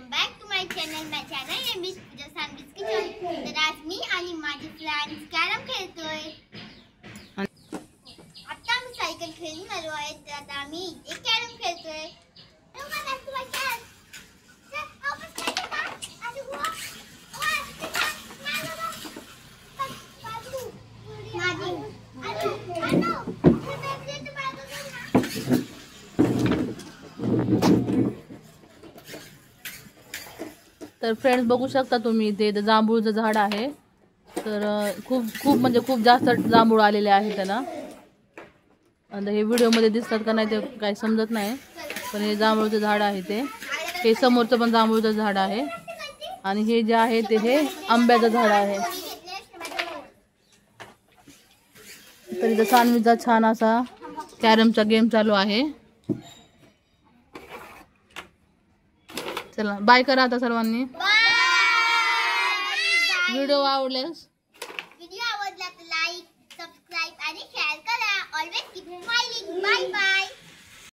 Welcome back to my channel. माझं channel आहे Miss Pooja Sangvi's kitchen. तर आज मी आणि माझे फ्रेंड्स कॅरम खेळतोय. आता आम्ही सायकल खेळून आलो आहे. तर आता आम्ही एक कॅरम खेळतोय. तर फ्रेंड्स बघू शकता तुम्ही इथे जांभूळचं झाड आहे. तर खूप जास्त जांभूळ आलेले आहे त्याला. आणि हे व्हिडिओमध्ये दिसतात का नाही ते काही समजत नाही, पण हे जांभूळचं झाड आहे. ते हे समोरचं पण जांभूळचं झाड आहे. आणि हे जे आहे ते हे आंब्याचं झाड आहे. तर इथं सानवीचा छान असा कॅरमचा गेम चालू आहे. चला बाय करा आता सर्वांनी. व्हिडिओ व्हिडिओ आवडल्यास तर लाईक, सबस्क्राईब आणि शेअर